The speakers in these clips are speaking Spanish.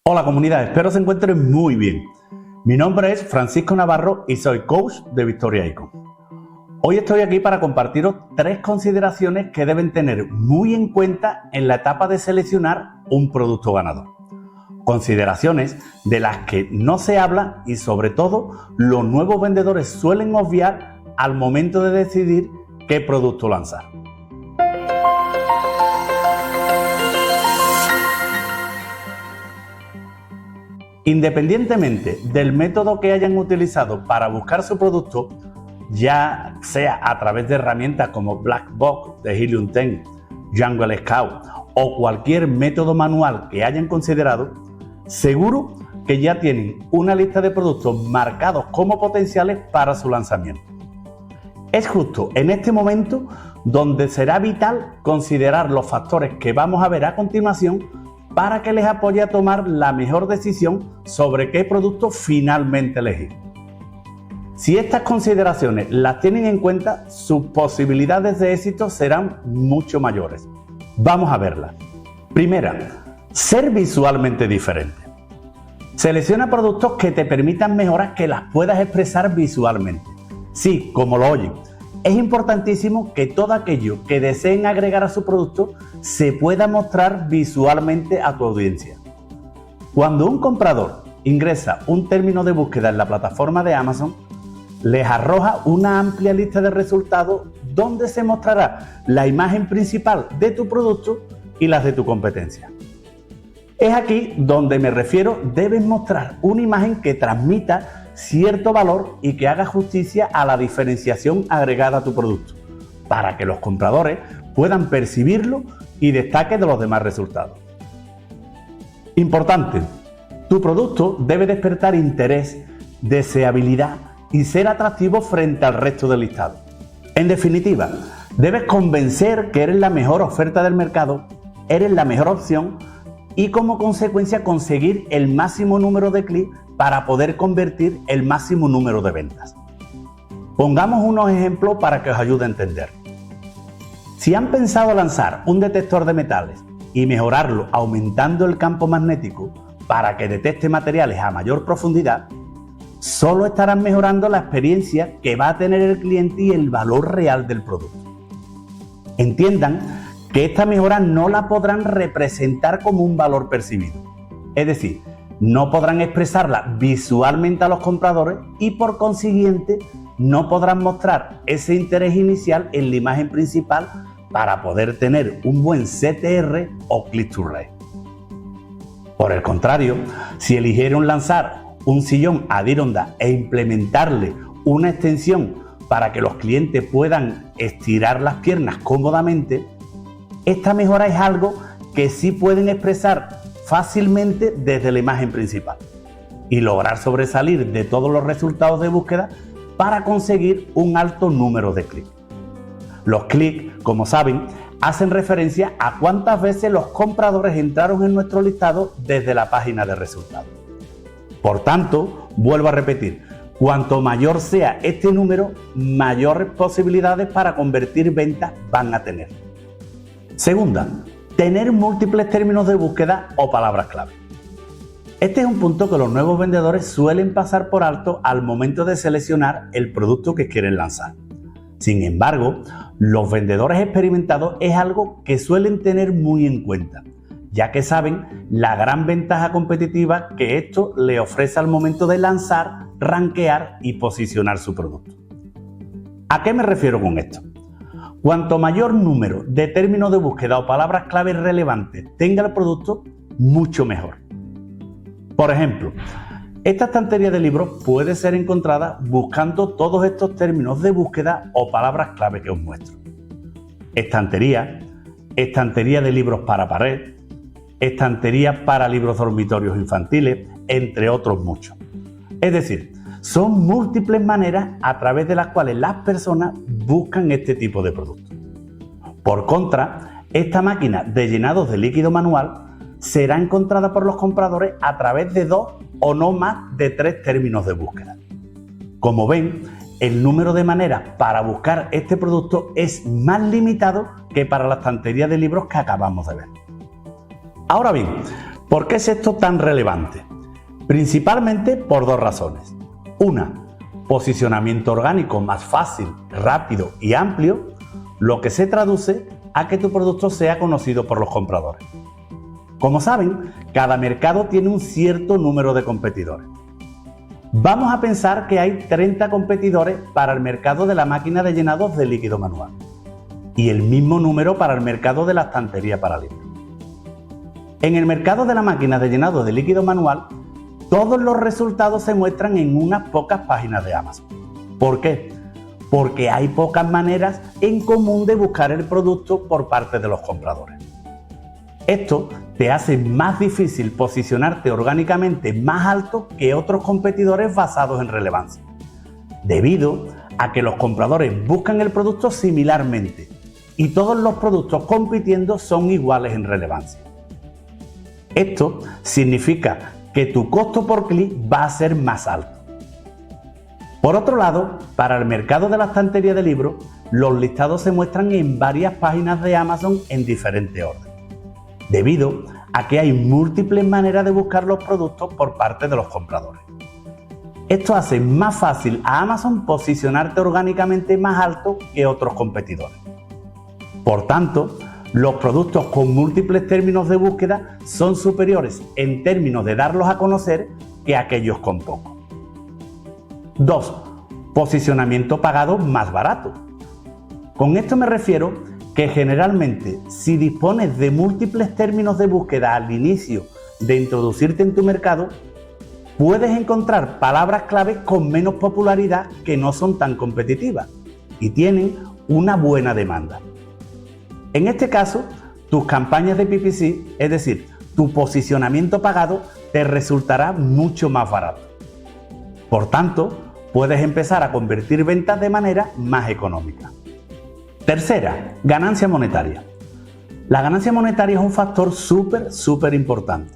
Hola comunidad, espero se encuentren muy bien. Mi nombre es Francisco Navarro y soy coach de Victoria Icon. Hoy estoy aquí para compartiros 3 consideraciones que deben tener muy en cuenta en la etapa de seleccionar un producto ganador. Consideraciones de las que no se habla y sobre todo los nuevos vendedores suelen obviar al momento de decidir qué producto lanzar. Independientemente del método que hayan utilizado para buscar su producto, ya sea a través de herramientas como Black Box de Helium 10, Jungle Scout o cualquier método manual que hayan considerado, seguro que ya tienen una lista de productos marcados como potenciales para su lanzamiento. Es justo en este momento donde será vital considerar los factores que vamos a ver a continuación para que les apoye a tomar la mejor decisión sobre qué producto finalmente elegir. Si estas consideraciones las tienen en cuenta, sus posibilidades de éxito serán mucho mayores. Vamos a verlas. Primera, ser visualmente diferente. Selecciona productos que te permitan mejoras que las puedas expresar visualmente. Sí, como lo oyen. Es importantísimo que todo aquello que deseen agregar a su producto se pueda mostrar visualmente a tu audiencia. Cuando un comprador ingresa un término de búsqueda en la plataforma de Amazon, les arroja una amplia lista de resultados donde se mostrará la imagen principal de tu producto y las de tu competencia. Es aquí donde me refiero, debes mostrar una imagen que transmita cierto valor y que haga justicia a la diferenciación agregada a tu producto, para que los compradores puedan percibirlo y destaque de los demás resultados. Importante, tu producto debe despertar interés, deseabilidad y ser atractivo frente al resto del listado. En definitiva, debes convencer que eres la mejor oferta del mercado, eres la mejor opción y como consecuencia conseguir el máximo número de clics para poder convertir el máximo número de ventas. Pongamos unos ejemplos para que os ayude a entender. Si han pensado lanzar un detector de metales y mejorarlo aumentando el campo magnético para que detecte materiales a mayor profundidad, solo estarán mejorando la experiencia que va a tener el cliente y el valor real del producto. Entiendan que esta mejora no la podrán representar como un valor percibido. Es decir, no podrán expresarla visualmente a los compradores y por consiguiente no podrán mostrar ese interés inicial en la imagen principal para poder tener un buen CTR o Click to Rate. Por el contrario, si eligieron lanzar un sillón Adirondack e implementarle una extensión para que los clientes puedan estirar las piernas cómodamente, esta mejora es algo que sí pueden expresar fácilmente desde la imagen principal y lograr sobresalir de todos los resultados de búsqueda para conseguir un alto número de clics. Los clics, como saben, hacen referencia a cuántas veces los compradores entraron en nuestro listado desde la página de resultados. Por tanto, vuelvo a repetir, cuanto mayor sea este número, mayores posibilidades para convertir ventas van a tener. Segunda, tener múltiples términos de búsqueda o palabras clave. Este es un punto que los nuevos vendedores suelen pasar por alto al momento de seleccionar el producto que quieren lanzar. Sin embargo, los vendedores experimentados es algo que suelen tener muy en cuenta, ya que saben la gran ventaja competitiva que esto le ofrece al momento de lanzar, rankear y posicionar su producto. ¿A qué me refiero con esto? Cuanto mayor número de términos de búsqueda o palabras clave relevantes tenga el producto, mucho mejor. Por ejemplo, esta estantería de libros puede ser encontrada buscando todos estos términos de búsqueda o palabras clave que os muestro. Estantería, estantería de libros para pared, estantería para libros dormitorios infantiles, entre otros muchos. Es decir, son múltiples maneras a través de las cuales las personas buscan este tipo de productos. Por contra, esta máquina de llenados de líquido manual será encontrada por los compradores a través de 2 o no más de 3 términos de búsqueda. Como ven, el número de maneras para buscar este producto es más limitado que para la estantería de libros que acabamos de ver. Ahora bien, ¿Por qué es esto tan relevante? Principalmente por dos razones. Una, posicionamiento orgánico más fácil, rápido y amplio, lo que se traduce a que tu producto sea conocido por los compradores. Como saben, cada mercado tiene un cierto número de competidores. Vamos a pensar que hay 30 competidores para el mercado de la máquina de llenados de líquido manual y el mismo número para el mercado de la estantería para libros. En el mercado de la máquina de llenado de líquido manual, todos los resultados se muestran en unas pocas páginas de Amazon. ¿Por qué? Porque hay pocas maneras en común de buscar el producto por parte de los compradores. Esto te hace más difícil posicionarte orgánicamente más alto que otros competidores basados en relevancia, debido a que los compradores buscan el producto similarmente y todos los productos compitiendo son iguales en relevancia. Esto significa que tu costo por clic va a ser más alto. Por otro lado, para el mercado de la estantería de libros, los listados se muestran en varias páginas de Amazon en diferente orden, debido a que hay múltiples maneras de buscar los productos por parte de los compradores. Esto hace más fácil a Amazon posicionarte orgánicamente más alto que otros competidores. Por tanto, los productos con múltiples términos de búsqueda son superiores en términos de darlos a conocer que aquellos con pocos. 2. Posicionamiento pagado más barato. Con esto me refiero que generalmente si dispones de múltiples términos de búsqueda al inicio de introducirte en tu mercado, puedes encontrar palabras clave con menos popularidad que no son tan competitivas y tienen una buena demanda. En este caso, tus campañas de PPC, es decir, tu posicionamiento pagado, te resultará mucho más barato. Por tanto, puedes empezar a convertir ventas de manera más económica. Tercera, ganancia monetaria. La ganancia monetaria es un factor súper importante.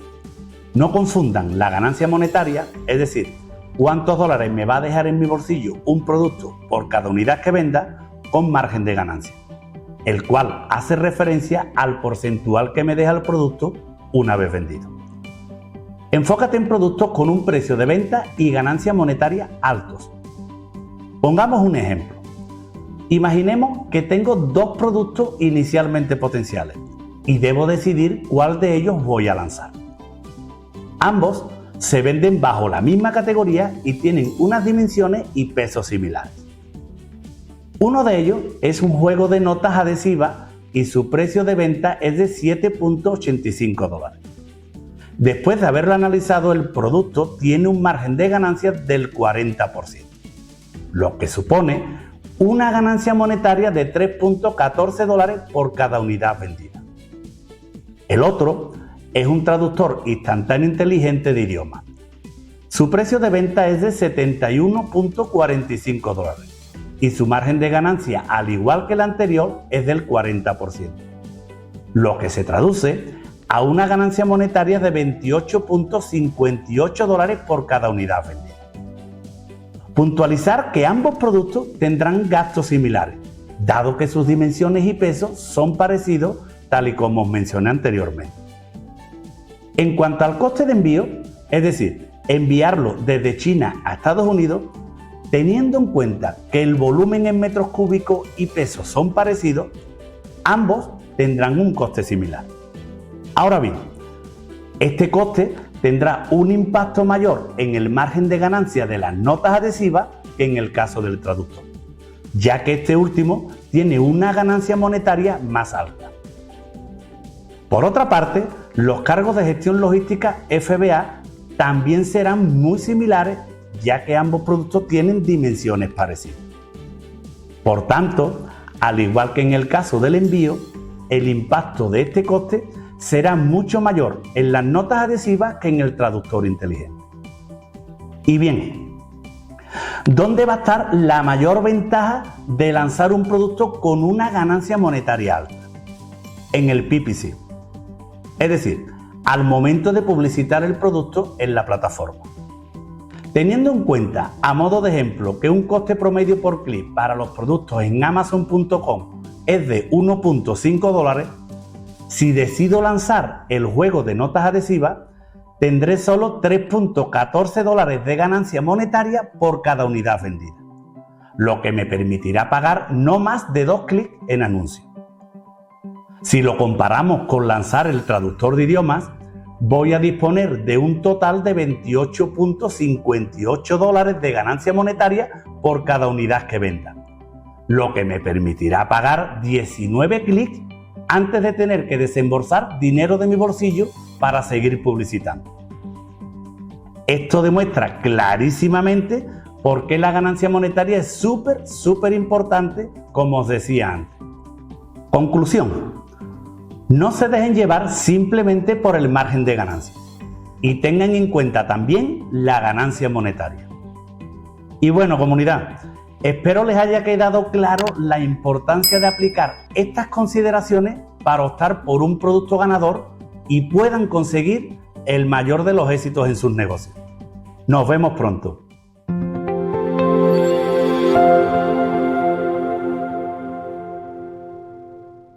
No confundan la ganancia monetaria, es decir, cuántos dólares me va a dejar en mi bolsillo un producto por cada unidad que venda, con margen de ganancia, el cual hace referencia al porcentual que me deja el producto una vez vendido. Enfócate en productos con un precio de venta y ganancia monetaria altos. Pongamos un ejemplo. Imaginemos que tengo dos productos inicialmente potenciales y debo decidir cuál de ellos voy a lanzar. Ambos se venden bajo la misma categoría y tienen unas dimensiones y pesos similares. Uno de ellos es un juego de notas adhesivas y su precio de venta es de $7.85. Después de haberlo analizado, el producto tiene un margen de ganancia del 40%, lo que supone una ganancia monetaria de $3.14 por cada unidad vendida. El otro es un traductor instantáneo inteligente de idioma. Su precio de venta es de $71.45 y su margen de ganancia, al igual que el anterior, es del 40%, lo que se traduce a una ganancia monetaria de $28.58 por cada unidad vendida. Puntualizar que ambos productos tendrán gastos similares, dado que sus dimensiones y pesos son parecidos, tal y como os mencioné anteriormente. En cuanto al coste de envío, es decir, enviarlo desde China a Estados Unidos, teniendo en cuenta que el volumen en metros cúbicos y pesos son parecidos, ambos tendrán un coste similar. Ahora bien, este coste tendrá un impacto mayor en el margen de ganancia de las notas adhesivas que en el caso del traductor, ya que este último tiene una ganancia monetaria más alta. Por otra parte, los cargos de gestión logística FBA también serán muy similares, ya que ambos productos tienen dimensiones parecidas. Por tanto, al igual que en el caso del envío, el impacto de este coste será mucho mayor en las notas adhesivas que en el traductor inteligente. Y bien, ¿dónde va a estar la mayor ventaja de lanzar un producto con una ganancia monetaria alta? En el PPC, es decir, al momento de publicitar el producto en la plataforma. Teniendo en cuenta, a modo de ejemplo, que un coste promedio por clic para los productos en Amazon.com es de $1.5, Si decido lanzar el juego de notas adhesivas, tendré solo $3.14 de ganancia monetaria por cada unidad vendida, lo que me permitirá pagar no más de 2 clics en anuncio. Si lo comparamos con lanzar el traductor de idiomas, voy a disponer de un total de $28.58 de ganancia monetaria por cada unidad que venda, lo que me permitirá pagar 19 clics antes de tener que desembolsar dinero de mi bolsillo para seguir publicitando. Esto demuestra clarísimamente por qué la ganancia monetaria es súper importante, como os decía antes. Conclusión: no se dejen llevar simplemente por el margen de ganancia y tengan en cuenta también la ganancia monetaria. Y bueno, comunidad, espero les haya quedado claro la importancia de aplicar estas consideraciones para optar por un producto ganador y puedan conseguir el mayor de los éxitos en sus negocios. Nos vemos pronto.